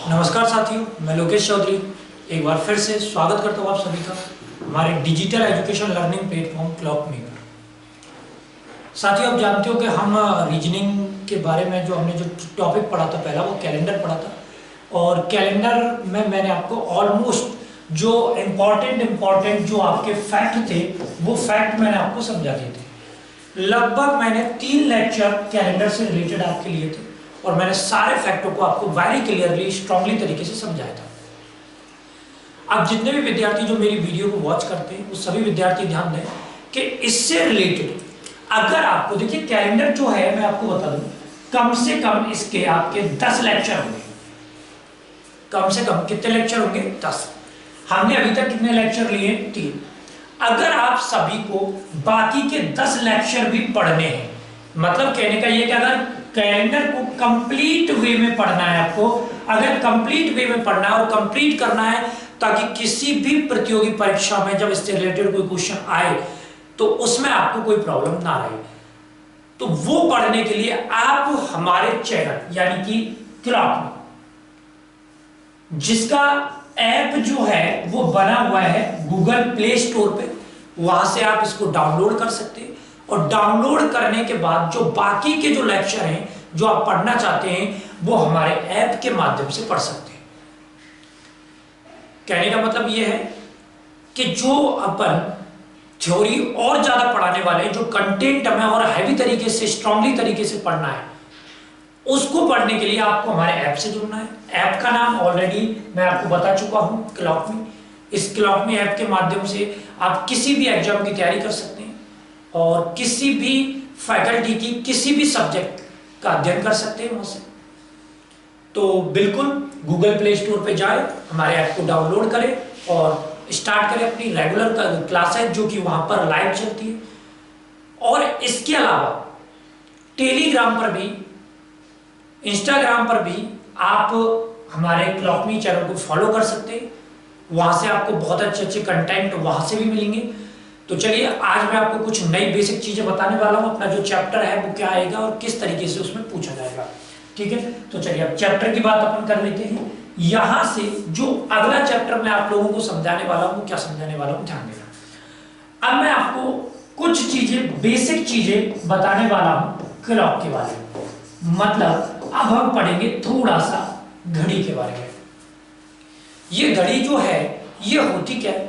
नमस्कार साथियों, मैं लोकेश चौधरी एक बार फिर से स्वागत करता हूँ आप सभी का हमारे डिजिटल एजुकेशन लर्निंग प्लेटफॉर्म क्लॉकमी पर। साथियों, आप जानते हो कि हम रीजनिंग के बारे में हमने जो टॉपिक पढ़ा था पहला, वो कैलेंडर पढ़ा था। और कैलेंडर में मैंने आपको ऑलमोस्ट जो इम्पोर्टेंट जो आपके फैक्ट थे वो फैक्ट मैंने आपको समझा दिए थे। लगभग मैंने 3 लेक्चर कैलेंडर से रिलेटेड आपके लिए थे और मैंने सारे फैक्टों को आपको वेरी क्लियरली स्ट्रांगली तरीके से समझाया था। अब जितने भी विद्यार्थी जो मेरी वीडियो को वॉच करते हैं वो सभी विद्यार्थी ध्यान दें कि इससे रिलेटेड अगर आपको, देखिए कैलेंडर जो है मैं आपको बता दूं, कम से कम इसके आपके 10 लेक्चर होंगे। कम से कम कितने लेक्चर होंगे? 10। हमने अभी तक कितने लेक्चर लिए? 3। अगर आप सभी को बाकी के 10 लेक्चर भी पढ़ने हैं, मतलब कहने का ये कि अगर कैलेंडर को कंप्लीट वे में पढ़ना है आपको, अगर कंप्लीट वे में पढ़ना है और कंप्लीट करना है ताकि किसी भी प्रतियोगी परीक्षा में जब इससे रिलेटेड कोई क्वेश्चन आए तो उसमें आपको कोई प्रॉब्लम ना रहे, तो वो पढ़ने के लिए आप हमारे चैनल यानी कि क्लॉकमी, जिसका ऐप जो है वो बना हुआ है गूगल प्ले स्टोर पे, वहां से आप इसको डाउनलोड कर सकते हैं। और डाउनलोड करने के बाद जो बाकी के जो लेक्चर हैं जो आप पढ़ना चाहते हैं वो हमारे ऐप के माध्यम से पढ़ सकते हैं। कहने का मतलब यह है कि जो अपन थ्योरी और ज्यादा पढ़ाने वाले हैं, जो कंटेंट हमें और हैवी तरीके से स्ट्रांगली तरीके से पढ़ना है, उसको पढ़ने के लिए आपको हमारे ऐप से जुड़ना है। ऐप का नाम ऑलरेडी मैं आपको बता चुका हूं, क्लॉकमी। इस क्लॉकमी ऐप के माध्यम से आप किसी भी एग्जाम की तैयारी कर सकते हैं और किसी भी फैकल्टी की किसी भी सब्जेक्ट का अध्ययन कर सकते हैं वहां से। तो बिल्कुल गूगल प्ले स्टोर पे जाए, हमारे ऐप को डाउनलोड करें और स्टार्ट करें अपनी रेगुलर क्लासेस जो कि वहां पर लाइव चलती है। और इसके अलावा टेलीग्राम पर भी, इंस्टाग्राम पर भी आप हमारे क्लॉकमी चैनल को फॉलो कर सकते हैं। वहां से आपको बहुत अच्छे कंटेंट वहां से भी मिलेंगे। तो चलिए, आज मैं आपको कुछ नई बेसिक चीजें बताने वाला हूं। अपना जो चैप्टर है वो क्या आएगा और किस तरीके से उसमें पूछा जाएगा, ठीक है। तो चलिए अब चैप्टर की बात अपन कर लेते हैं। यहां से जो अगला चैप्टर मैं आप लोगों को समझाने वाला हूं, क्या समझाने वाला हूं, ध्यान देना। अब मैं आपको कुछ चीजें, बेसिक चीजें बताने वाला हूं क्लॉक के बारे में। मतलब अब हम पढ़ेंगे थोड़ा सा घड़ी के बारे में। ये घड़ी जो है ये होती क्या है,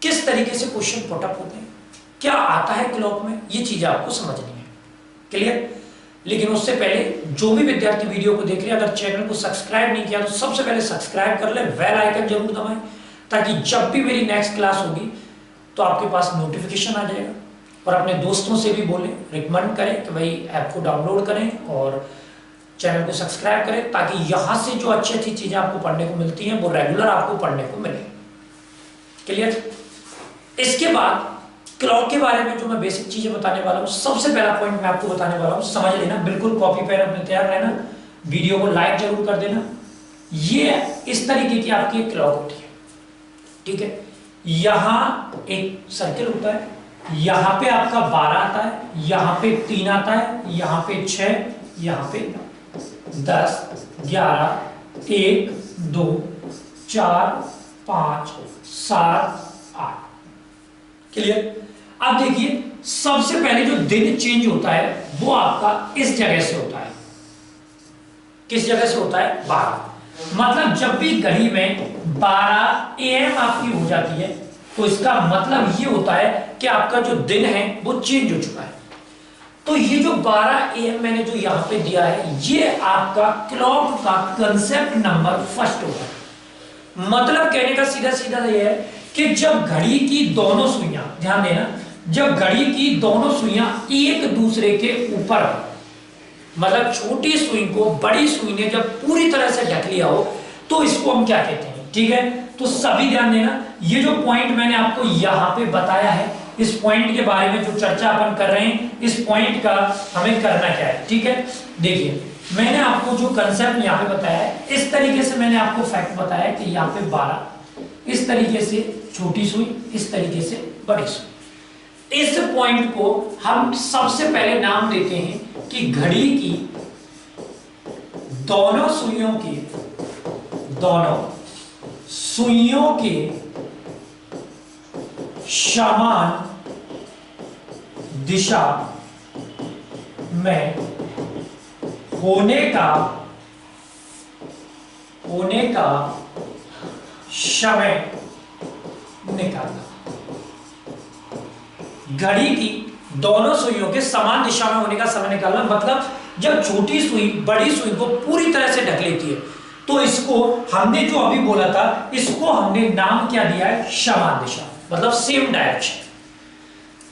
किस तरीके से क्वेश्चन पुटअप होते हैं, क्या आता है क्लॉक में, ये चीजें आपको समझनी है। क्लियर? लेकिन उससे पहले जो भी विद्यार्थी वीडियो को देख रहे हैं, अगर चैनल को सब्सक्राइब नहीं किया तो सबसे पहले सब्सक्राइब कर ले, बेल आइकन जरूर दबाएं ताकि जब भी मेरी नेक्स्ट क्लास होगी तो आपके पास नोटिफिकेशन आ जाएगा। और अपने दोस्तों से भी बोलें, रिकमेंड करें कि भाई ऐप को डाउनलोड करें और चैनल को सब्सक्राइब करें ताकि यहां से जो अच्छी अच्छी चीजें आपको पढ़ने को मिलती हैं वो रेगुलर आपको पढ़ने को मिले। क्लियर? इसके बाद क्लॉक के बारे में जो मैं बेसिक चीजें बताने वाला हूं, सबसे पहला पॉइंट मैं आपको बताने वाला हूं, समझ लेना, बिल्कुल कॉपी पेन अपने तैयार रहना, वीडियो को लाइक जरूर कर देना। ये इस तरीके की आपकी क्लॉक होती है, ठीक है। यहां एक सर्किल होता है, यहां पे आपका 12 आता है, यहां पे 3 आता है, यहां पे 6, यहां पे 10, 11, 1, 2, 4, 5, 7, 8। क्लियर? अब देखिए, सबसे पहले जो दिन चेंज होता है वो आपका इस जगह से होता है। किस जगह से होता है? 12। मतलब जब भी घड़ी में 12 AM आपकी हो जाती है तो इसका मतलब ये होता है कि आपका जो दिन है वो चेंज हो चुका है। तो ये जो 12 AM मैंने जो यहां पे दिया है, ये आपका क्लॉक का कंसेप्ट नंबर फर्स्ट होगा। मतलब कहने का सीधा सीधा ये है कि जब घड़ी की दोनों सुइयां, ध्यान देना, जब घड़ी की दोनों सुइयां एक दूसरे के ऊपर, मतलब छोटी सुई को बड़ी सुई ने जब पूरी तरह से ढक लिया हो तो इसको हम क्या कहते हैं, ठीक है। तो सभी ध्यान देना, ये जो पॉइंट मैंने आपको यहां पे बताया है, इस पॉइंट के बारे में जो चर्चा अपन कर रहे हैं, इस पॉइंट का हमें करना क्या है, ठीक है। देखिए, मैंने आपको जो कंसेप्ट यहाँ पे बताया है, इस तरीके से मैंने आपको फैक्ट बताया कि यहाँ पे 12, इस तरीके से छोटी सुई, इस तरीके से बड़ी सुई। इस पॉइंट को हम सबसे पहले नाम देते हैं कि घड़ी की दोनों सुइयों के दोनों सुइयों के समान दिशा में होने का समय निकालना। घड़ी की दोनों सुइयों के समान दिशा में होने का समय निकालना मतलब जब छोटी सुई बड़ी सुई को पूरी तरह से ढक लेती है तो इसको हमने जो अभी बोला था इसको हमने नाम क्या दिया है, समान दिशा, मतलब सेम डायरेक्शन।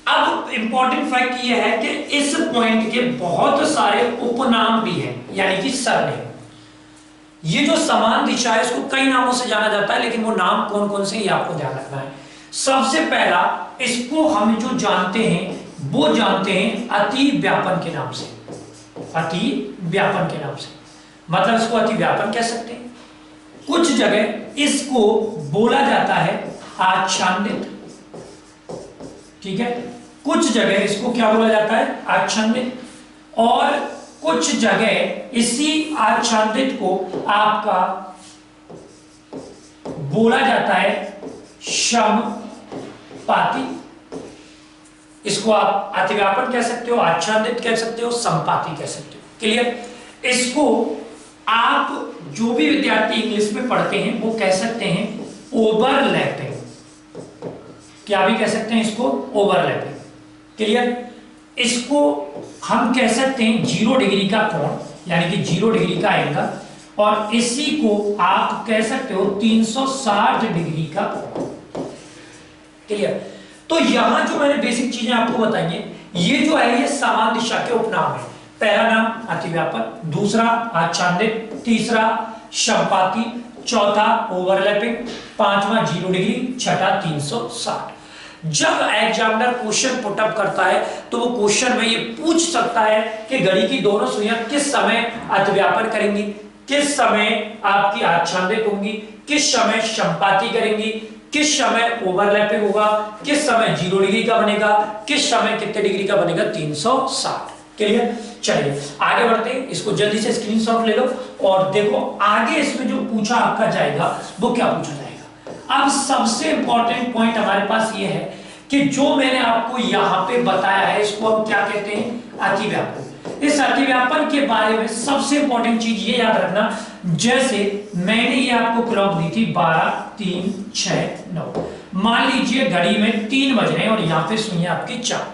अब इंपॉर्टेंट फैक्ट यह है कि इस पॉइंट के बहुत सारे उपनाम भी हैं, यानी कि सरनेम। ये जो समान दिशा है इसको कई नामों से जाना जाता है, लेकिन वो नाम कौन कौन से ये आपको ध्यान रखना है। सबसे पहला इसको हम जो जानते हैं वो जानते हैं अति व्यापन के नाम से। अति व्यापन के नाम से मतलब इसको अति व्यापन कह सकते हैं। कुछ जगह इसको बोला जाता है आच्छादित, ठीक है, कुछ जगह इसको क्या बोला जाता है, आच्छादित, और कुछ जगह इसी आच्छादित को आपका बोला जाता है समपाती। इसको आप अतिव्यापन कह सकते हो, आच्छादित कह सकते हो, संपाती कह सकते हो। क्लियर? इसको आप जो भी विद्यार्थी इंग्लिश में पढ़ते हैं वो कह सकते हैं ओवरलैपिंग। क्या भी कह सकते हैं इसको, ओवरलैपिंग। क्लियर? इसको हम कह सकते हैं 0 डिग्री का कोण, यानी कि 0 डिग्री का एंगल, और इसी को आप कह सकते हो 360 डिग्री का कोण। क्लियर? तो यहां जो मैंने बेसिक चीजें आपको बताई हैं, ये जो है ये समान दिशा के उपनाम है। पहला नाम अतिव्यापन, दूसरा आच्छादित, तीसरा समपाती, चौथा ओवरलैपिंग, पांचवा 0 डिग्री, छठा 360। जब एग्जामिनर क्वेश्चन पुटअप करता है तो वो क्वेश्चन में ये पूछ सकता है कि घड़ी की दोनों सुइयां किस समय अतिव्यापन करेंगी, किस समय आपकी आच्छादित होंगी, किस समय समपाती करेंगी, किस समय ओवरलैपिंग होगा, किस समय 0 डिग्री का बनेगा, किस समय कितने डिग्री का बनेगा, 360। क्लियर? चलिए आगे बढ़ते हैं। इसको जल्दी से स्क्रीनशॉट ले लो और देखो आगे इसमें जो पूछा आपका जाएगा वो क्या पूछा जाएगा। अब सबसे इंपॉर्टेंट पॉइंट हमारे पास ये है कि जो मैंने आपको यहां पे बताया है इसको हम क्या कहते हैं, अतिव्यापन। इस अतिव्यापन के बारे में सबसे इंपॉर्टेंट चीज ये याद रखना, जैसे मैंने ये आपको क्लॉक दी थी 12, 3, 6, 9। मान लीजिए घड़ी में 3 बज रहे हैं और यहाँ पे सुइयां आपकी 4।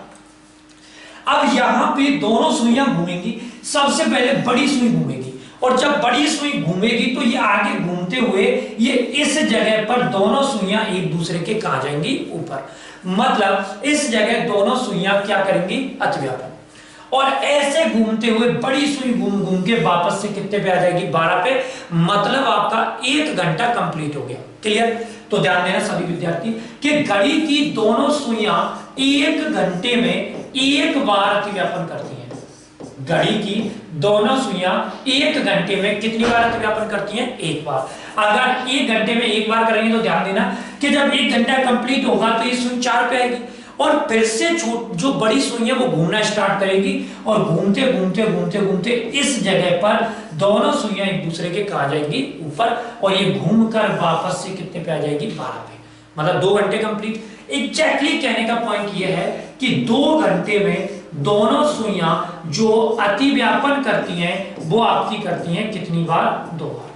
अब यहां पे दोनों सुइयां घूमेंगी। सबसे पहले बड़ी सुई घूमेगी, और जब बड़ी सुई घूमेगी तो ये आगे घूमते हुए ये इस जगह पर दोनों सुइयां एक दूसरे के कहां जाएंगी, ऊपर। मतलब इस जगह दोनों सुइयां क्या करेंगी, अतिव्यापन। और ऐसे घूमते हुए बड़ी सुई घूम घूम के वापस से कितने पे आ जाएगी, 12 पे। मतलब आपका 1 घंटा कंप्लीट हो गया। क्लियर? तो ध्यान देना सभी विद्यार्थी कि घड़ी की दोनों सुइयां 1 घंटे में 1 बार अतिव्यापन करती हैं। घड़ी की दोनों सुइयां 1 घंटे में कितनी बार अतिव्यापन करती हैं, 1 बार। अगर 1 घंटे में 1 बार करेंगे तो ध्यान देना कि जब 1 घंटा कंप्लीट होगा तो ये सुई 4 पे आएगी, और फिर से जो बड़ी सुई है वो घूमना स्टार्ट करेगी, और घूमते घूमते घूमते घूमते इस जगह पर दोनों सुइयां एक दूसरे के कहा जाएंगी, ऊपर। और ये घूमकर वापस से कितने पे आ जाएगी, 12 पे। मतलब 2 घंटे कंप्लीट। एग्जैक्टली कहने का पॉइंट ये है कि 2 घंटे में दोनों सुइयां जो अतिव्यापन करती हैं वो आपकी करती हैं कितनी बार, 2 बार।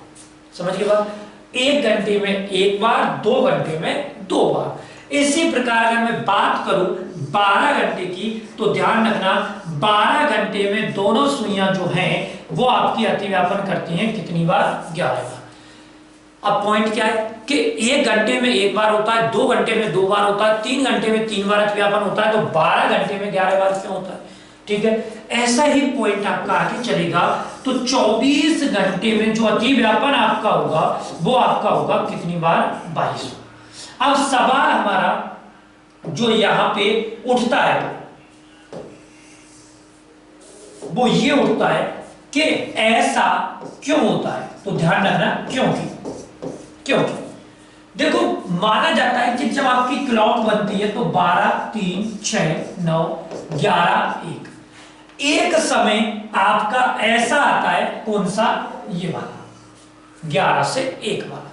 समझ गए बात? 1 घंटे में 1 बार, 2 घंटे में 2 बार। इसी प्रकार अगर मैं बात करूं 12 घंटे की, तो ध्यान रखना 12 घंटे में दोनों सुइयां जो हैं वो आपकी अतिव्यापन करती हैं कितनी बार, 11 बार। अब पॉइंट क्या है कि 1 घंटे में 1 बार होता है, 2 घंटे में 2 बार होता है, 3 घंटे में 3 बार अतिव्यापन होता है, तो 12 घंटे में 11 बार क्यों होता है? ठीक है, ऐसा ही पॉइंट आपका आगे चलेगा तो 24 घंटे में जो अतिव्यापन आपका होगा वो आपका होगा कितनी बार, 22। अब सवाल हमारा जो यहां पे उठता है वो ये उठता है कि ऐसा क्यों होता है। तो ध्यान रखना क्योंकि देखो माना जाता है कि जब आपकी क्लॉक बनती है तो 12, 3, 6, 9, 11, 1 एक समय आपका ऐसा आता है, कौन सा, ये वाला। 11 से 1 वाला।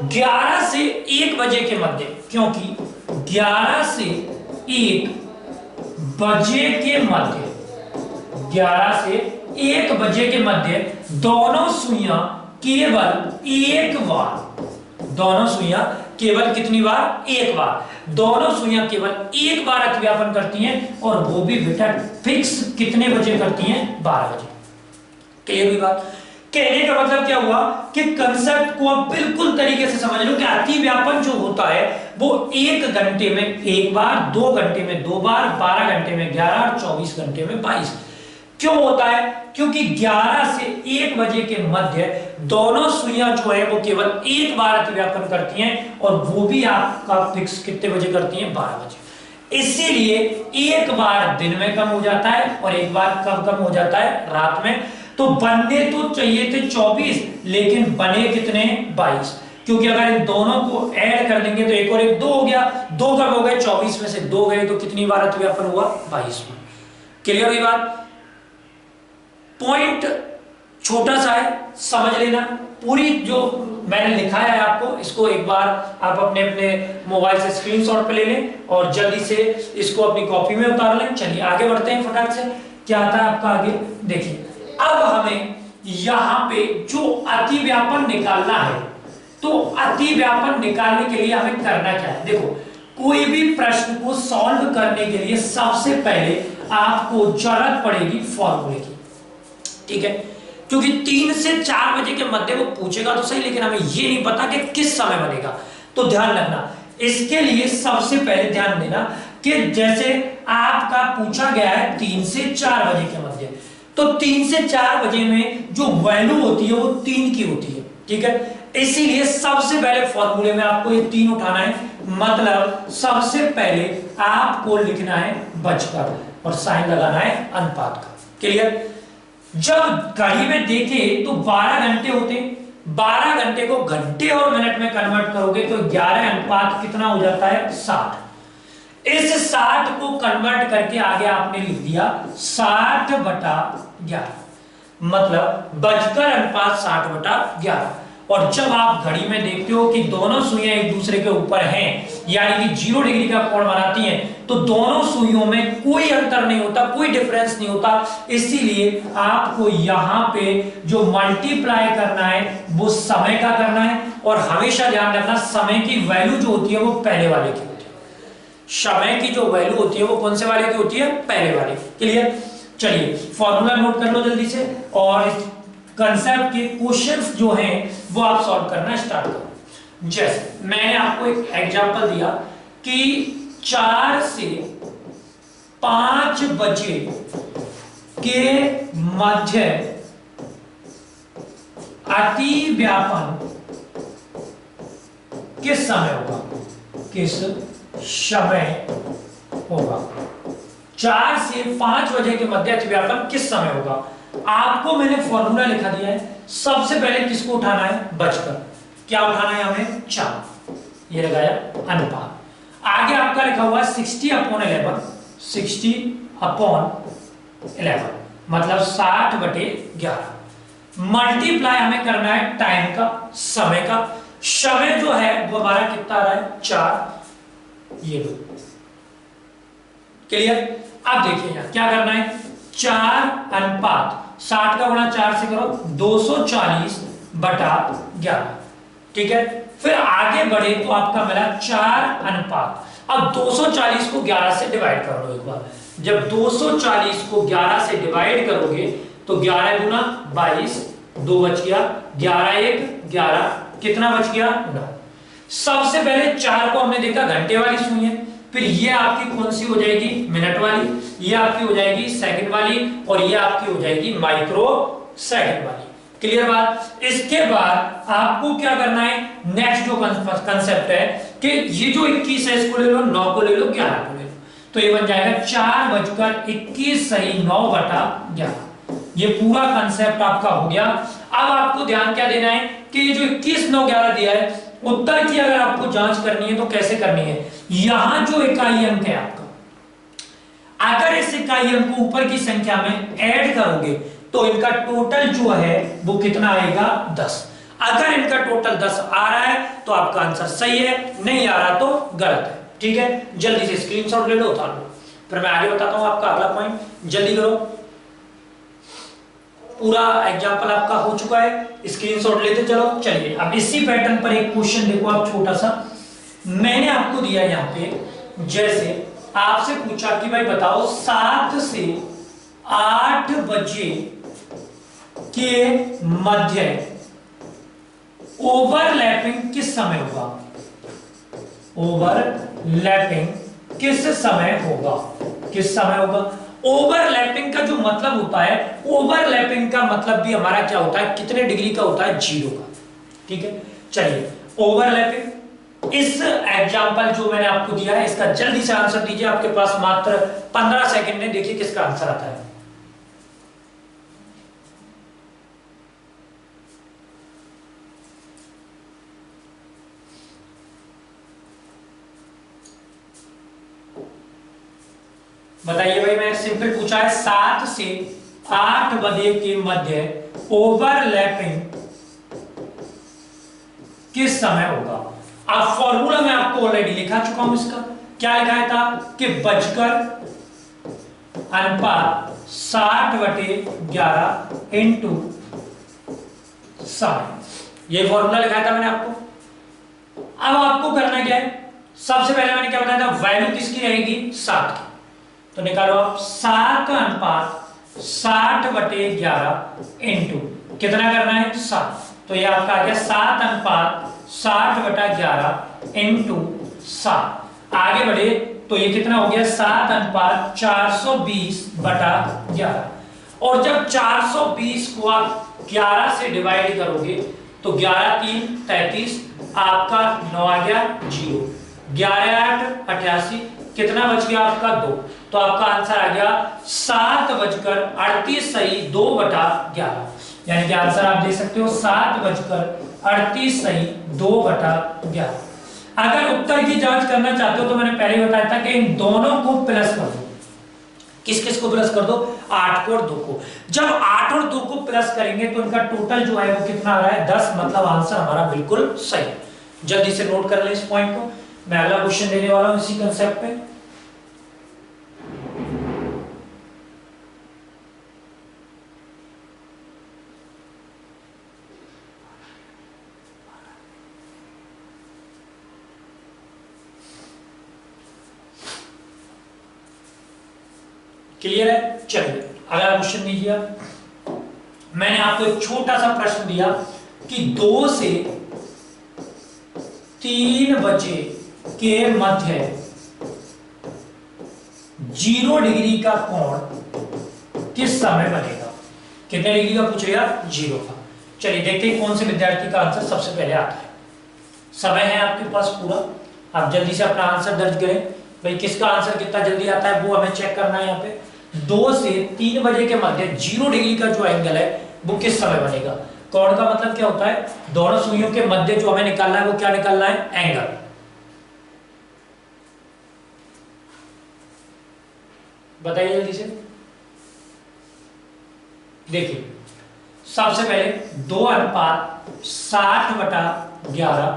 11 से 1 बजे के मध्य, क्योंकि 11 से 1 बजे के मध्य, 11 से 1 बजे के मध्य दोनों सुइयां केवल एक बार, दोनों सुइयां केवल कितनी बार? एक बार। दोनों सुइयां केवल एक बार अतिव्यापन करती हैं, और वो भी बेटा फिक्स कितने बजे करती हैं? 12 बजे। क्लियर हुई बात? कहने का मतलब क्या हुआ कि कंसेप्ट को आप बिल्कुल तरीके से समझ लो कि अतिव्यापन जो होता है वो 1 घंटे में एक बार, 2 घंटे में 2 बार, 12 घंटे में 11 और 24 घंटे में 22। क्यों होता है? क्योंकि 11 से 1 बजे के मध्य दोनों सुइयां जो है वो केवल एक बार अतिव्यापन करती हैं, और वो भी आपका फिक्स कितने बजे करती हैं? 12 बजे। इसीलिए एक बार दिन में कम हो जाता है और एक बार कब कम हो जाता है? रात में। तो बनने तो चाहिए थे 24, लेकिन बने कितने? 22। क्योंकि अगर इन दोनों को ऐड कर देंगे तो 1 और 1 2 हो गया, 2 कब हो गए? 24 में से 2 गए, तो कितनी बार अतिव्यापन हुआ? 22 में। क्लियर हुई बात? पॉइंट छोटा सा है, समझ लेना। पूरी जो मैंने लिखा है आपको, इसको एक बार आप अपने अपने मोबाइल से स्क्रीनशॉट पे ले लें और जल्दी से इसको अपनी कॉपी में उतार लें। चलिए आगे बढ़ते हैं फटाक से। क्या आता है आपका आगे? देखिए, अब हमें यहां पे जो अतिव्यापन निकालना है, तो अतिव्यापन निकालने के लिए हमें करना क्या है? देखो, कोई भी प्रश्न को सॉल्व करने के लिए सबसे पहले आपको जरूरत पड़ेगी फॉर्मूले की। ठीक है? क्योंकि 3 से 4 बजे के मध्य वो पूछेगा तो सही, लेकिन हमें ये नहीं पता कि किस समय बनेगा। तो ध्यान रखना, इसके लिए सबसे पहले ध्यान देना कि जैसे आपका पूछा गया है 3 से 4 बजे के मध्य, तो 3 से 4 बजे में जो वैल्यू होती है वो 3 की होती है। ठीक है? इसीलिए सबसे पहले फॉर्मूले में आपको ये 3 उठाना है। मतलब सबसे पहले आपको लिखना है बचकर और साइन लगाना है अनुपात का। क्लियर? जब घड़ी में देखें तो 12 घंटे होते, 12 घंटे को घंटे और मिनट में कन्वर्ट करोगे तो 11 अनुपात कितना हो जाता है? 60। इस 60 को कन्वर्ट करके आगे आपने लिख दिया 60/11, मतलब बचकर अनुपात 60/11। और जब आप घड़ी में देखते हो कि दोनों सुइयां एक दूसरे के ऊपर हैं, यानी कि 0 डिग्री का कोण बनाती हैं, तो दोनों सुइयों में कोई अंतर नहीं होता, कोई डिफरेंस नहीं होता। इसीलिए आपको यहां पे जो मल्टीप्लाई करना है वो समय का करना है, और हमेशा ध्यान रखना समय की वैल्यू जो होती है वो पहले वाले की होती है। समय की जो वैल्यू होती है वो कौन से वाले की होती है? पहले वाले। क्लियर? चलिए फॉर्मूला नोट कर लो जल्दी से, और कंसेप्ट के क्वेश्चंस जो हैं वो आप सॉल्व करना स्टार्ट करो। जैसे मैंने आपको एक एग्जांपल दिया कि 4 से 5 बजे के मध्य अतिव्यापन किस समय होगा? किस समय होगा? 4 से 5 बजे के मध्य अतिव्यापन किस समय होगा? आपको मैंने फॉर्मूला लिखा दिया है। सबसे पहले किसको उठाना है? बचकर। क्या उठाना है हमें? 4। ये लगाया अनुपात। आगे आपका लिखा हुआ है 60/11, 60/11 मतलब 60/11। मल्टीप्लाई हमें करना है टाइम का, समय का। समय जो है वो हमारा कितना आ रहा है? 4। ये लो। क्लियर? अब देखिए यहां क्या करना है? 4 अनुपात 60 का गुणा 4 से करो, 240/11। ठीक है? फिर आगे बढ़े तो आपका मिला 4 अनुपात। अब 240 को 11 से डिवाइड कर लो एक बार। जब 240 को 11 से डिवाइड करोगे तो 11 गुना 22, 2 बच गया, 11 1 11, कितना बच गया? 9। सबसे पहले 4 को हमने देखा घंटे वाली सुई है, फिर ये आपकी कौन सी हो जाएगी? मिनट वाली, ये आपकी हो जाएगी सेकंड वाली, और ये आपकी हो जाएगी माइक्रो सेकंड वाली। क्लियर बात? इसके बाद आपको क्या करना है? नेक्स्ट जो कंसेप्ट है कि ये जो 21 है इसको ले लो, 9 को ले लो, 11 को ले लो, तो ये बन जाएगा 4:21 सही 9/11। ये पूरा कंसेप्ट आपका हो गया। अब आपको ध्यान क्या देना है कि ये जो 21 9 11 दिया है, उत्तर की अगर आपको जांच करनी है तो कैसे करनी है? यहां जो इकाई अंक है आपका, अगर इस इकाई अंक को ऊपर की संख्या में ऐड करोगे तो इनका टोटल जो है वो कितना आएगा? 10। अगर इनका टोटल 10 आ रहा है तो आपका आंसर सही है, नहीं आ रहा तो गलत है। ठीक है, जल्दी से स्क्रीनशॉट ले लो, उतार लो, फिर मैं आगे बताता हूं आपका अगला पॉइंट। जल्दी करो, पूरा एग्जांपल आपका हो चुका है, स्क्रीनशॉट लेते चलो। चलिए अब इसी पैटर्न पर एक क्वेश्चन देखो आप, छोटा सा मैंने आपको दिया यहाँ पे। जैसे आपसे पूछा कि भाई बताओ 7 से 8 बजे के मध्य ओवरलैपिंग किस समय होगा? ओवरलैपिंग किस समय होगा? किस समय होगा? ओवरलैपिंग का जो मतलब होता है, ओवरलैपिंग का मतलब भी हमारा क्या होता है, कितने डिग्री का होता है? 0 का। ठीक है, चलिए ओवरलैपिंग, इस एग्जांपल जो मैंने आपको दिया है इसका जल्दी से आंसर दीजिए, आपके पास मात्र 15 सेकंड में, देखिए किसका आंसर आता है। बताइए भाई, मैं सिंपल पूछा है 7 से 8 बजे के मध्य ओवरलैपिंग किस समय होगा? अब फॉर्मूला मैं आपको ऑलरेडी लिखा चुका हूं इसका। क्या लिखा था कि बजकर अनुपात 60/11 इंटू समय, ये फॉर्मूला लिखा था मैंने आपको। अब आपको करना क्या है, सबसे पहले मैंने क्या बताया था, वैल्यू किसकी रहेगी? 7 की। तो निकालो आप 7/60/11 इंटू कितना करना है? 7। तो ये आपका आ गया 7/60/11 इंटू 7। आगे बढ़े तो ये कितना हो गया? 7/420/11। और जब 420 को आप 11 से डिवाइड करोगे तो 11 3 33, आपका 9 आ गया 0, 11 8 88, कितना बच गया आपका? 2। तो आपका आंसर आ गया 7:38 सही 2/11, यानी कि आंसर आप दे सकते हो 7:38 सही 2/11। अगर उत्तर की जांच करना चाहते हो तो मैंने पहले बताया था कि इन दोनों को प्लस कर दो। किस किस को प्लस कर दो? 8 को और 2 को। जब 8 और 2 को प्लस करेंगे तो इनका टोटल जो है वो कितना आ रहा है? 10, मतलब आंसर हमारा बिल्कुल सही है। जल्दी से नोट कर लें इस पॉइंट को। मैं अगला क्वेश्चन देने वाला हूं इसी कंसेप्ट पे। क्लियर है? चलिए अगला क्वेश्चन दीजिए। मैंने आपको एक छोटा सा प्रश्न दिया कि 2 से 3 बजे के मध्य 0 डिग्री का कोण किस समय बनेगा? कितने डिग्री का पूछ लिया? 0 का। चलिए देखते हैं कौन से विद्यार्थी का आंसर सबसे पहले आता है। समय है आपके पास पूरा, आप जल्दी से अपना आंसर दर्ज करें। भाई किसका आंसर कितना जल्दी आता है वो हमें चेक करना है। यहाँ पे 2 से 3 बजे के मध्य 0 डिग्री का जो एंगल है वो किस समय बनेगा? कोण का मतलब क्या होता है? दोनों सुइयों के मध्य जो हमें निकालना है वो क्या निकालना है? एंगल। बताइए जल्दी से। देखिए सबसे पहले 2/60/11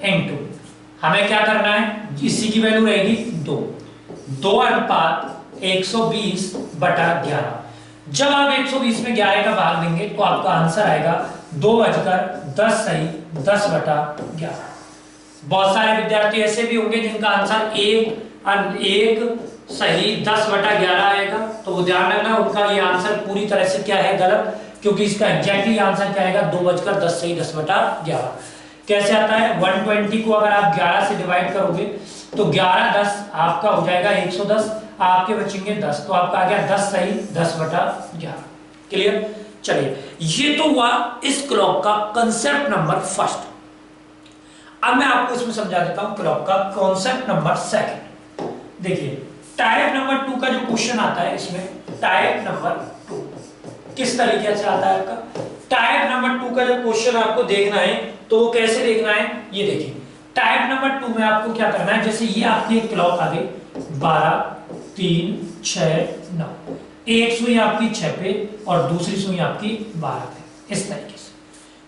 इंटू हमें क्या करना है? इसी की वैल्यू रहेगी 2, 2/120/11। जब आप 120 में 11 का भाग देंगे तो आपका आंसर आएगा 2:10 सही 10/11। बहुत सारे विद्यार्थी ऐसे भी होंगे जिनका आंसर 1 सही 10/11 आएगा, तो वो ध्यान रखना उनका ये आंसर पूरी तरह से क्या है? गलत, क्योंकि इसका एग्जैक्टली आंसर क्या आएगा? 2:10 सही 10/11। कैसे आता है? 120 को अगर आप 11 से डिवाइड करोगे तो 11 10 आपका हो जाएगा 110, आपके बचेंगे 10, तो आपका आ गया 10 सही 10/11। क्लियर? चलिए ये तो हुआ इस क्लॉक का कंसेप्ट नंबर फर्स्ट। अब मैं आपको इसमें समझा देता हूं क्लॉक का कॉन्सेप्ट नंबर सेकंड। देखिए टाइप नंबर 2 का जो क्वेश्चन आता है, इसमें टाइप नंबर 2 किस तरीके से आता है आपका? टाइप नंबर 2 का जो क्वेश्चन आपको देखना है तो वो कैसे देखना है? ये देखिए टाइप नंबर 2 में आपको क्या करना है, जैसे ये आपकी एक क्लॉक आ गई 12 3 6 9, एक सुई आपकी 6 पे और दूसरी सुई आपकी 12 पे, इस तरीके से।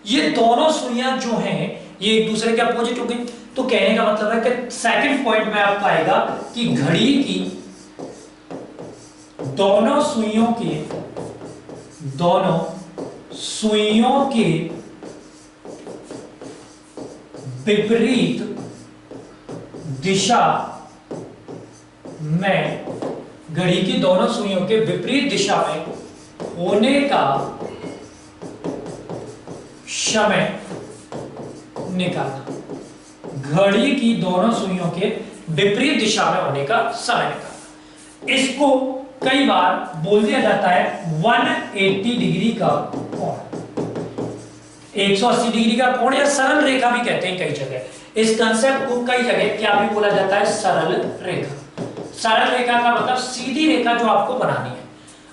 ये दोनों सुइयां जो हैं ये एक दूसरे के अपोजिट हो गई। तो कहने का मतलब है कि सेकंड पॉइंट में आपका आएगा कि घड़ी की दोनों सुइयों के विपरीत दिशा में, घड़ी की दोनों सुइयों के विपरीत दिशा में होने का समय निकालना। घड़ी की दोनों सुइयों के विपरीत दिशा में होने का समय निकालना। इसको कई बार बोल दिया जाता है 180 डिग्री का कोण, 180 डिग्री का कोण या सरल रेखा भी कहते हैं कई जगह। इस कंसेप्ट को कई जगह क्या भी बोला जाता है, सरल रेखा। सरल रेखा का मतलब सीधी रेखा जो आपको बनानी है।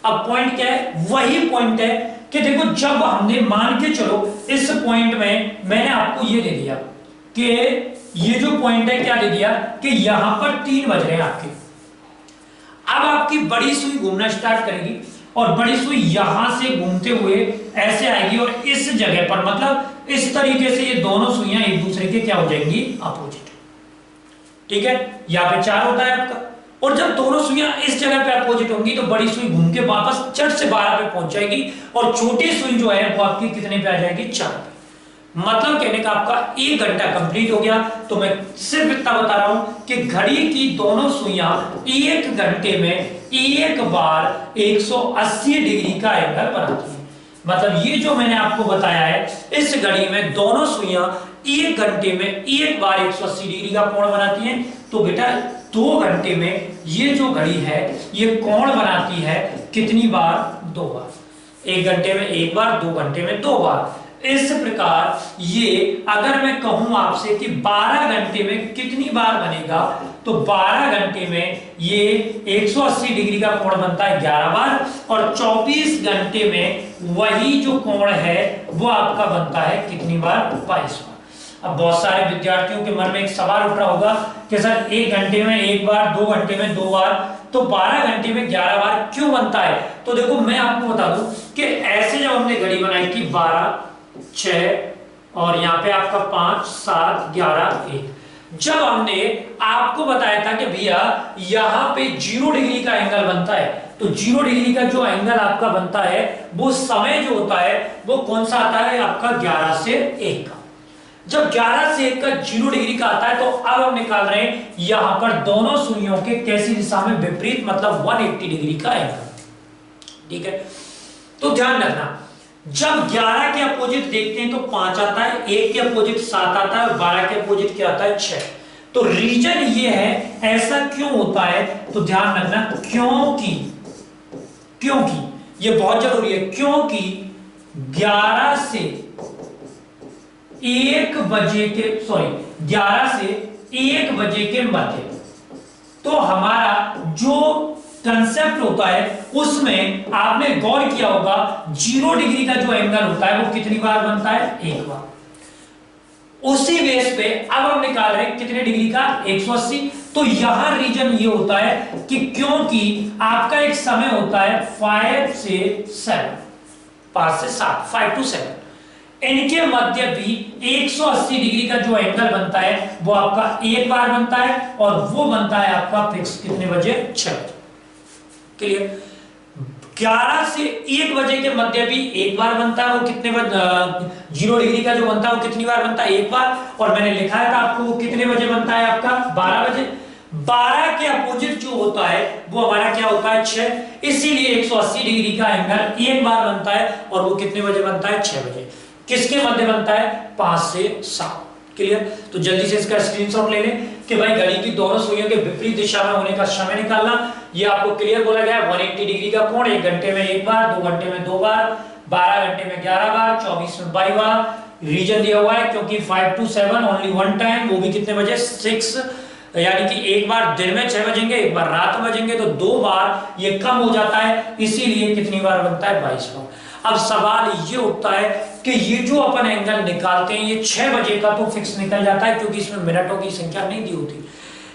अब पॉइंट क्या है, वही पॉइंट है कि देखो जब हमने मान के चलो इस पॉइंट में मैंने आपको ये दे दिया कि ये जो पॉइंट है क्या दे दिया कि यहां पर 3 बज रहे हैं आपके। अब आपकी बड़ी सुई घूमना स्टार्ट करेगी और बड़ी सुई यहां से घूमते हुए ऐसे आएगी और इस जगह पर मतलब इस तरीके से ये दोनों सुइयां एक दूसरे के क्या हो जाएंगी, अपोजिट। ठीक है, यहां पे 4 होता है आपका, और जब दोनों सुइयां इस जगह पे अपोजिट होंगी तो बड़ी सुई घूम के वापस चट से 12 पे पहुंच जाएगी और छोटी सुई जो है वो आपकी कितने पे आ जाएगी, 4 पे। मतलब कहने का आपका 1 घंटा कंप्लीट हो गया। तो मैं सिर्फ इतना बता रहा हूं कि घड़ी की दोनों सुइयां 1 घंटे में एक बार 180 डिग्री का एंगल बनाती है। मतलब ये जो मैंने आपको बताया है, इस घड़ी में दोनों सुइयां 1 घंटे में एक बार 180 डिग्री का कोण बनाती हैं। तो बेटा 2 घंटे में ये जो घड़ी है ये कोण बनाती है कितनी बार, 2 बार। 1 घंटे में एक बार, 2 घंटे में 2 बार। इस प्रकार ये अगर मैं कहूं आपसे कि 12 घंटे में कितनी बार बनेगा, तो 12 घंटे में ये 180 डिग्री का कोण बनता है 11 बार, और 24 घंटे में वही जो कोण है वो आपका बनता है कितनी बार, 22 बार। अब बहुत सारे विद्यार्थियों के मन में एक सवाल उठ रहा होगा कि सर 1 घंटे में एक बार, 2 घंटे में 2 बार, तो 12 घंटे में 11 बार क्यों बनता है? तो देखो मैं आपको बता दूं कि ऐसे जब हमने घड़ी बनाई थी 12, 6 और यहाँ पे आपका 5, 7, 11, 1, जब हमने आपको बताया था कि भैया यहाँ पे 0 डिग्री का एंगल बनता है, तो 0 डिग्री का जो एंगल आपका बनता है वो समय जो होता है वो कौन सा आता है आपका, 11 से 1 का। जब 11 से 1 का 0 डिग्री का आता है तो अब हम निकाल रहे हैं यहां पर दोनों सुइयों के कैसी दिशा में, विपरीत, मतलब 180 डिग्री का एंगल। ठीक है, तो ध्यान रखना जब 11 के अपोजिट देखते हैं तो 5 आता है, 1 के अपोजिट 7 आता है और 12 के अपोजिट क्या आता है, 6। तो रीजन ये है, ऐसा क्यों होता है, तो ध्यान रखना क्योंकि ये बहुत जरूरी है, क्योंकि 11 से 1 बजे के 11 से 1 बजे के मध्य, तो हमारा जो कंसेप्ट होता है उसमें आपने गौर किया होगा 0 डिग्री का जो एंगल होता है वो कितनी बार बनता है, 1 बार। उसी बेस पे अब हम निकाल रहे हैं कितने डिग्री का, 180। तो यहां रीजन ये होता है कि क्योंकि आपका एक समय होता है 5 से 7, 5 से 7, 5 to 7, इनके मध्य भी 180 डिग्री का जो एंगल बनता है वो आपका 1 बार बनता है, और वो बनता है आपका फिक्स कितने बजे, 6 बजे। क्लियर? 11 से 1 बजे के मध्य भी 1 बार बनता है, वो कितने बजे, 0 डिग्री का जो बनता है वो कितनी बार बनता है, 1 बार। और मैंने लिखा था आपको वो कितने बजे बनता है आपका, 12 बजे। 12 के अपोजिट जो होता है वो हमारा क्या होता है, 6। इसीलिए 180 डिग्री का एंगल 1 बार बनता है और वो कितने बजे बनता है, 6 बजे। किसके मध्य बनता है, 5 से 7। क्लियर? तो जल्दी से इसका स्क्रीनशॉट ले लें कि भाई घड़ी की दोनों सुइयों के विपरीत दिशा में होने का समय निकालना। ये आपको क्लियर बोला गया है, 180 डिग्री का कोण 1 घंटे में 1 बार, 2 घंटे में 2 बार, 12 घंटे में 11 बार, 24 में 22 बार। रीजन दिया हुआ है क्योंकि 5 to 7 ओनली 1 टाइम, वो भी कितने बजे, 6, यानी कि 1 बार दिन में 6 बजेंगे, 1 बार रात में बजेंगे, तो 2 बार ये कम हो जाता है, इसीलिए कितनी बार बनता है, 22 बार। अब सवाल ये उठता है कि ये जो अपन एंगल निकालते हैं ये 6 बजे का तो फिक्स निकल जाता है क्योंकि इसमें मिनटों की संख्या नहीं दी होती।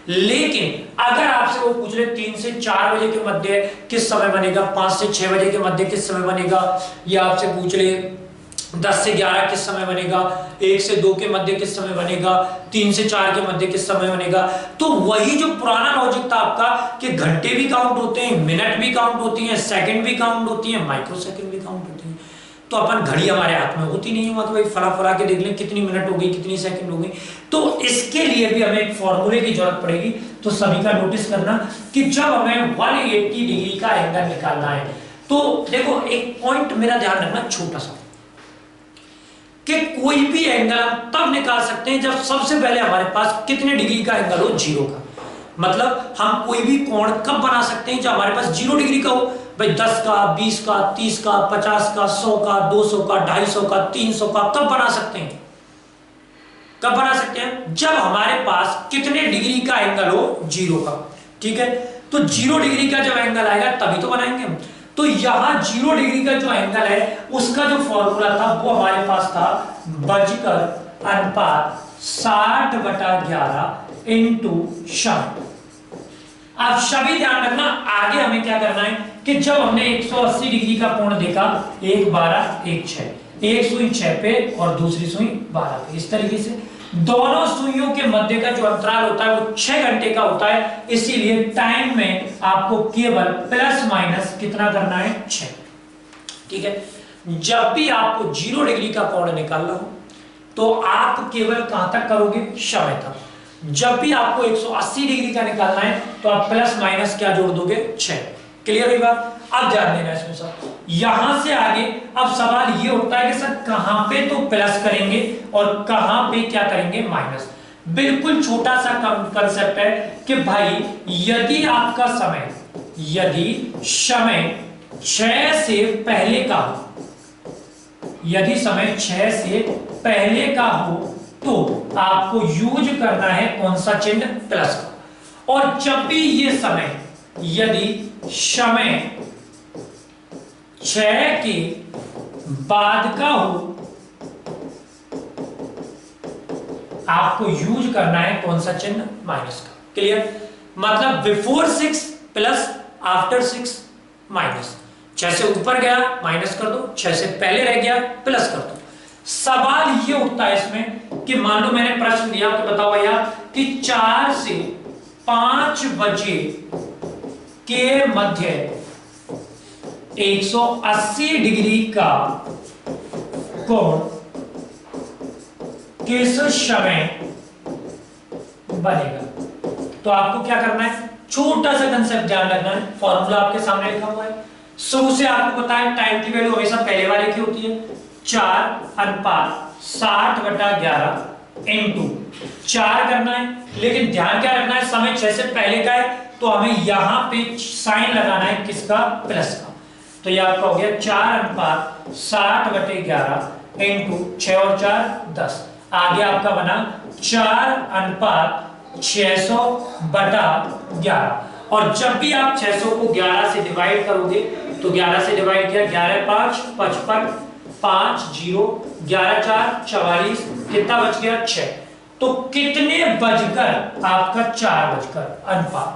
लेकिन अगर आपसे वो पूछ ले 3 से 4 बजे के मध्य किस समय बनेगा, 5 से 6 बजे के मध्य किस समय बनेगा, या आपसे पूछ ले 10 से 11 किस समय बनेगा, 1 से 2 के मध्य किस समय बनेगा, 3 से 4 के मध्य किस समय बनेगा। तो वही जो पुराना लॉजिक था आपका कि घंटे भी काउंट होते हैं, मिनट भी काउंट होती हैं, सेकंड भी काउंट होती हैं, माइक्रो सेकंड भी काउंट होती हैं। तो अपन घड़ी हमारे हाथ में होती नहीं है, तो भाई फरा के देख लें कितनी मिनट हो गई, कितनी सेकंड हो गई। तो इसके लिए भी हमें एक फॉर्मूले की जरूरत पड़ेगी। तो सभी का नोटिस करना कि जब हमें 180 डिग्री का एंगल निकालना है, तो देखो एक पॉइंट मेरा ध्यान रखना छोटा सा, कि कोई भी एंगल हम तब निकाल सकते हैं जब सबसे पहले हमारे पास कितने डिग्री का एंगल हो, 0 का। मतलब हम कोई भी कोण कब बना सकते हैं जब हमारे पास 0 डिग्री का हो। भाई 10 का, 20 का, 30 का, 50 का, 100 का, 200 का, 250 का, 300 का कब बना सकते हैं? कब बना सकते हैं? जब हमारे पास कितने डिग्री का एंगल हो, 0 का। ठीक है, तो 0 डिग्री का जब एंगल आएगा तभी तो बनाएंगे हम। तो यहां 0 डिग्री का जो एंगल है उसका जो फॉर्मूला था वो हमारे पास था बजकर अनुपात 60/11 इंटू शम। अब सभी ध्यान रखना, आगे हमें क्या करना है कि जब हमने 180 डिग्री का कोण देखा, 1 12 1 6, एक सुई 6 पे और दूसरी सुई 12 पे, इस तरीके से दोनों सुइयों के मध्य का जो अंतराल होता है वो 6 घंटे का होता है। इसीलिए टाइम में आपको केवल प्लस माइनस कितना करना है, 6। ठीक है, जब भी आपको 0 डिग्री का कोण निकालना हो तो आप केवल कहां तक करोगे, समय तक। जब भी आपको 180 डिग्री का निकालना है तो आप प्लस माइनस क्या जोड़ दोगे, 6। क्लियर हुई बात? अब ध्यान देना इसमें सर, यहां से आगे अब सवाल ये उठता है कि सर कहां पे तो प्लस करेंगे और कहां पे क्या करेंगे, माइनस। बिल्कुल छोटा सा कंसेप्ट है कि भाई यदि आपका समय, यदि समय 6 से पहले का हो, यदि समय 6 से पहले का हो तो आपको यूज करना है कौन सा चिन्ह, प्लस का। और जब भी ये समय, यदि समय 6 के बाद का हो आपको यूज करना है कौन सा चिन्ह, माइनस का। क्लियर? मतलब बिफोर 6 प्लस, आफ्टर 6 माइनस। 6 से ऊपर गया माइनस कर दो, 6 से पहले रह गया प्लस कर दो। सवाल ये उठता है इसमें कि मान लो मैंने प्रश्न दिया कि बताओ भैया कि 4 से 5 बजे के मध्य 180 डिग्री का कोण किस समय बनेगा। तो आपको क्या करना है, छोटा सा कंसेप्ट ध्यान रखना है। फॉर्मूला आपके सामने लिखा हुआ है। शुरू से आपको पता है टाइम की वैल्यू हमेशा पहले वाले की होती है, 4/60/11 इंटू 4 करना है। लेकिन ध्यान क्या रखना है, समय 6 से पहले का है तो हमें यहां पे साइन लगाना है किसका, प्लस का। तो ये आपका हो गया 4/60/11 इंटू 6 और 4 10। आगे आपका बना 4/600/11। और जब भी आप 600 को 11 से डिवाइड करोगे तो 11 से डिवाइड किया, 11 5 55, 5 0, 11 4 44, कितना बच गया, 6। तो कितने बजकर आपका 4 बजकर अनुपात,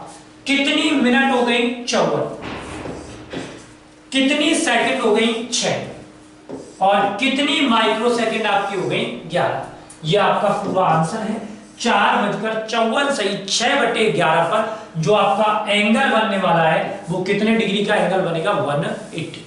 कितनी मिनट हो गई, 54, कितनी सेकंड हो गई, 6, और कितनी माइक्रो सेकंड आपकी हो गई, 11। यह आपका पूरा आंसर है। 4:54 सही 6/11 पर जो आपका एंगल बनने वाला है वो कितने डिग्री का एंगल बनेगा, 180 का।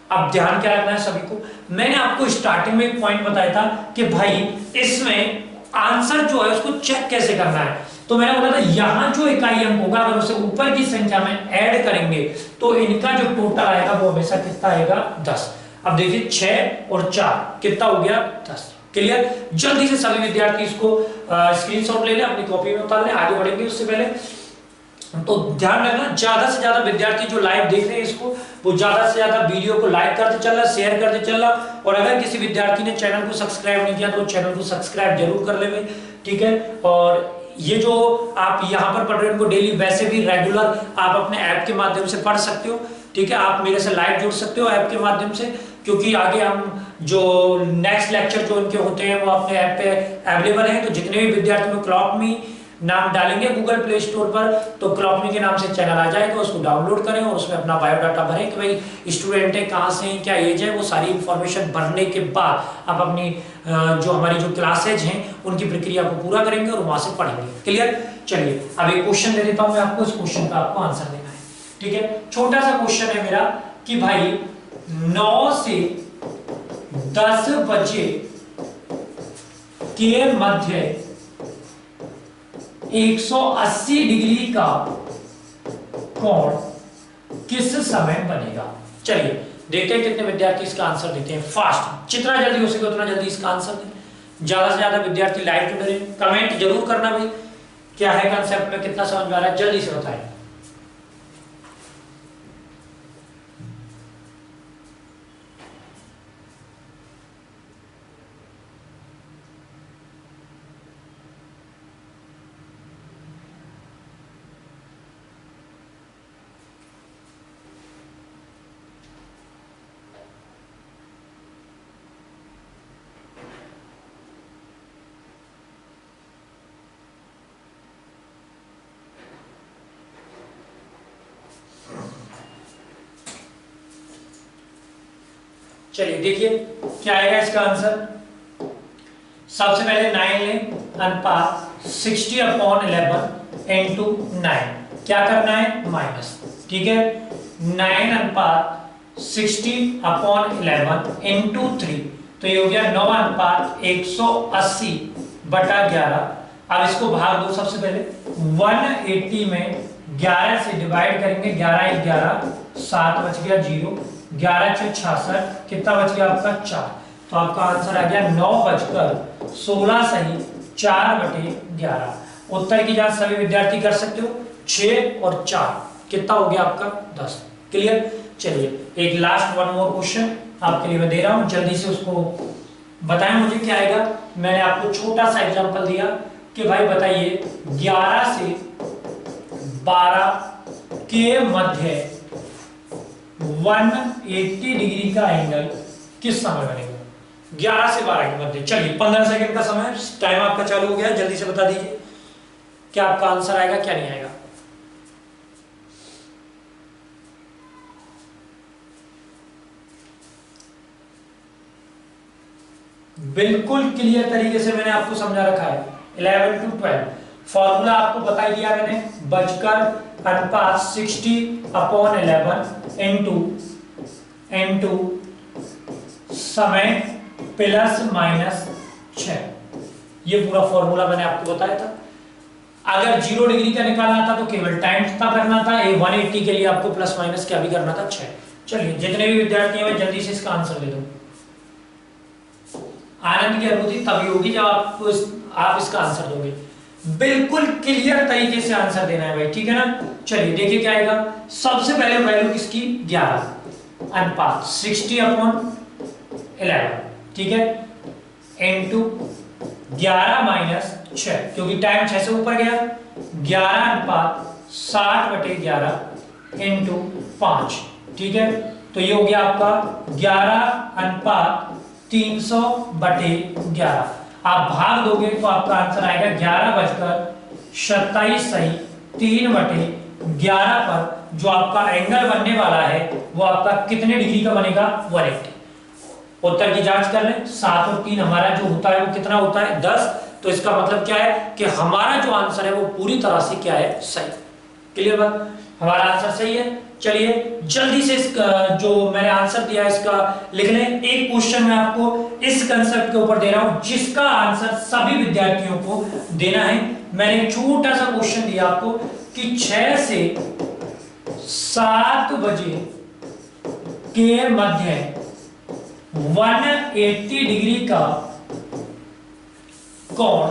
अब ध्यान क्या रखना है सभी को, मैंने आपको स्टार्टिंग में एक पॉइंट बताया था कि भाई इसमें आंसर जो है उसको चेक कैसे करना है। तो मैंने बोला था यहां जो इकाई अंक होगा अगर उसे ऊपर की संख्या में ऐड करेंगे तो इनका जो टोटल आएगा वो हमेशा कितना आएगा, 10। अब देखिए 6 और 4 कितना हो गया, 10। क्लियर? जल्दी से सभी विद्यार्थी इसको स्क्रीनशॉट ले लें, अपनी कॉपी में उतार लें, आगे बढ़ेंगे उससे पहले। तो ध्यान रखना ज्यादा से ज्यादा विद्यार्थी जो लाइव देख रहे हैं इसको, वो ज्यादा से ज्यादा वीडियो को लाइक करते चलना, शेयर करते चलना। और अगर किसी विद्यार्थी ने चैनल को सब्सक्राइब नहीं किया तो चैनल को सब्सक्राइब जरूर कर ले, ठीक है। और ये जो आप यहाँ पर पढ़ रहे हो उनको डेली वैसे भी रेगुलर आप अपने ऐप के माध्यम से पढ़ सकते हो, ठीक है। आप मेरे से लाइव जुड़ सकते हो ऐप के माध्यम से, क्योंकि आगे हम जो नेक्स्ट लेक्चर जो इनके होते हैं वो अपने ऐप पे अवेलेबल हैं। तो जितने भी विद्यार्थी में क्लॉक मी नाम डालेंगे गूगल प्ले स्टोर पर तो क्लॉपमी के नाम से चैनल आ जाएगा, उसको डाउनलोड करें और उसमें अपना बायोडाटा भरें कि भाई स्टूडेंट है, कहाँ से हैं, क्या एज है। वो सारी इंफॉर्मेशन भरने के बाद आप अपनी जो हमारी जो क्लासेज हैं उनकी प्रक्रिया को पूरा करेंगे और वहां से पढ़ेंगे। क्लियर? चलिए अब एक क्वेश्चन दे देता हूं मैं आपको, इस क्वेश्चन का आपको आंसर देना है। ठीक है, छोटा सा क्वेश्चन है मेरा कि भाई 9 से 10 बजे के मध्य 180 डिग्री का कोण किस समय बनेगा। चलिए देखते हैं कितने विद्यार्थी इसका आंसर देते हैं फास्ट। जितना जल्दी हो सके उतना जल्दी इसका आंसर दें। ज्यादा से ज्यादा विद्यार्थी लाइक टू करें, कमेंट जरूर करना भाई क्या है कंसेप्ट में, कितना समझ में आ रहा है, जल्दी से बताएं। चलिए देखिए क्या आएगा इसका आंसर। सबसे पहले 9 लें, अनुपात 60/11 इंटू 9, क्या करना है माइनस। ठीक है, 9 अनुपात 60/11 इंटू 3, तो ये हो गया 9 अनुपात 180/11। अब इसको भाग दो। सबसे पहले 180 में 11 से डिवाइड करेंगे, 11 1 11, 7 बच गया 0, 11 6 66, कितना बच गया आपका 4। तो आपका आंसर आ गया 9:16 सही 4/11। उत्तर की जांच सभी विद्यार्थी कर सकते हो। 6 और 4 कितना हो गया आपका 10। क्लियर? चलिए एक लास्ट वन मोर क्वेश्चन आपके लिए मैं दे रहा हूं, जल्दी से उसको बताएं मुझे क्या आएगा। मैंने आपको छोटा सा एग्जांपल दिया कि भाई बताइए 11 से 12 के मध्य 180 डिग्री का एंगल किस समय बनेगा। 11 से 12 के मध्य। चलिए 15 सेकंड का समय, टाइम आपका चालू हो गया, जल्दी से बता दीजिए क्या आपका आंसर आएगा क्या नहीं आएगा। बिल्कुल क्लियर तरीके से मैंने आपको समझा रखा है। 11 to 12 फॉर्मूला आपको बता ही दिया मैंने, बचकर अनुपात 60/11 इंटू समय प्लस माइनस 6। ये पूरा फॉर्मूला मैंने आपको बताया था। अगर 0 डिग्री का निकालना था तो केवल टाइम कितना करना था, 180 के लिए आपको प्लस माइनस क्या भी करना था 6। चलिए जितने भी विद्यार्थी हैं जल्दी से इसका आंसर दे दो। आनंद की अनुभूति तभी होगी जब आप इसका आंसर दोगे। बिल्कुल क्लियर तरीके से आंसर देना है भाई, ठीक है ना। चलिए देखिए क्या आएगा। सबसे पहले वैल्यू किसकी 11 अनुपात 60/11, ठीक है, इंटू 11 माइनस 6, क्योंकि टाइम 6 से ऊपर गया। 11 अनुपात 60/11 इंटू 5, ठीक है, तो ये हो गया आपका 11 अनुपात 300/11। आप भाग दोगे तो आपका आंसर आएगा 11:27 सही 3/11 पर जो आपका एंगल बनने वाला है वो आपका कितने डिग्री का बनेगा 180। उत्तर की जांच कर लें। 7 और 3 हमारा जो होता है वो कितना होता है 10। तो इसका मतलब क्या है कि हमारा जो आंसर है वो पूरी तरह से क्या है सही। क्लियर बात, हमारा आंसर सही है। चलिए जल्दी से जो मैंने आंसर दिया इसका लिख लें। एक क्वेश्चन मैं आपको इस कंसेप्ट के ऊपर दे रहा हूं जिसका आंसर सभी विद्यार्थियों को देना है। मैंने एक छोटा सा क्वेश्चन दिया आपको कि 6 से 7 बजे के मध्य 180 डिग्री का कोण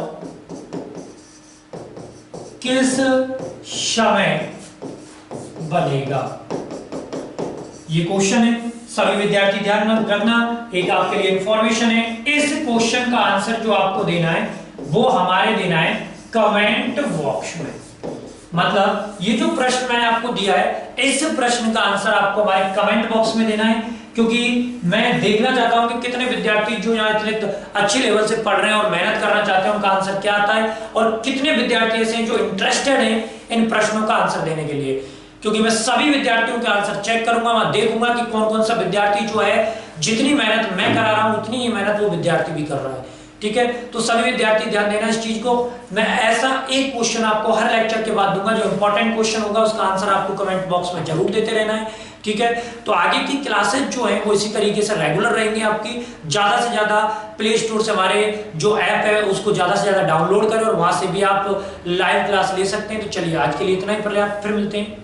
किस समय बनेगा। ये क्वेश्चन है, सभी विद्यार्थी ध्यान रखना। एक आपके लिए इंफॉर्मेशन है, इस क्वेश्चन का आंसर जो आपको देना है वो हमारे देना है कमेंट बॉक्स में। मतलब ये जो प्रश्न मैंने आपको दिया है इस प्रश्न का आंसर आपको हमारे कमेंट बॉक्स में देना है। क्योंकि मैं देखना चाहता हूं कि कितने विद्यार्थी जो यहाँ इतने अच्छे लेवल से पढ़ रहे हैं और मेहनत करना चाहते हैं, उनका आंसर क्या आता है, और कितने विद्यार्थी ऐसे हैं जो इंटरेस्टेड हैं इन प्रश्नों का आंसर देने के लिए। क्योंकि मैं सभी विद्यार्थियों के आंसर चेक करूंगा, मैं देखूंगा कि कौन कौन सा विद्यार्थी जो है जितनी मेहनत मैं करा रहा हूं उतनी ही मेहनत वो विद्यार्थी भी कर रहा है। ठीक है, तो सभी विद्यार्थी ध्यान देना इस चीज को। मैं ऐसा एक क्वेश्चन आपको हर लेक्चर के बाद दूंगा, जो इंपॉर्टेंट क्वेश्चन होगा उसका आंसर आपको कमेंट बॉक्स में जरूर देते रहना है। ठीक है, तो आगे की क्लासेस जो है वो इसी तरीके से रेगुलर रहेंगी आपकी। ज्यादा से ज्यादा प्ले स्टोर से हमारे जो ऐप है उसको ज्यादा से ज्यादा डाउनलोड करें और वहां से भी आप लाइव क्लास ले सकते हैं। तो चलिए आज के लिए इतना ही पर्याप्त, फिर मिलते हैं।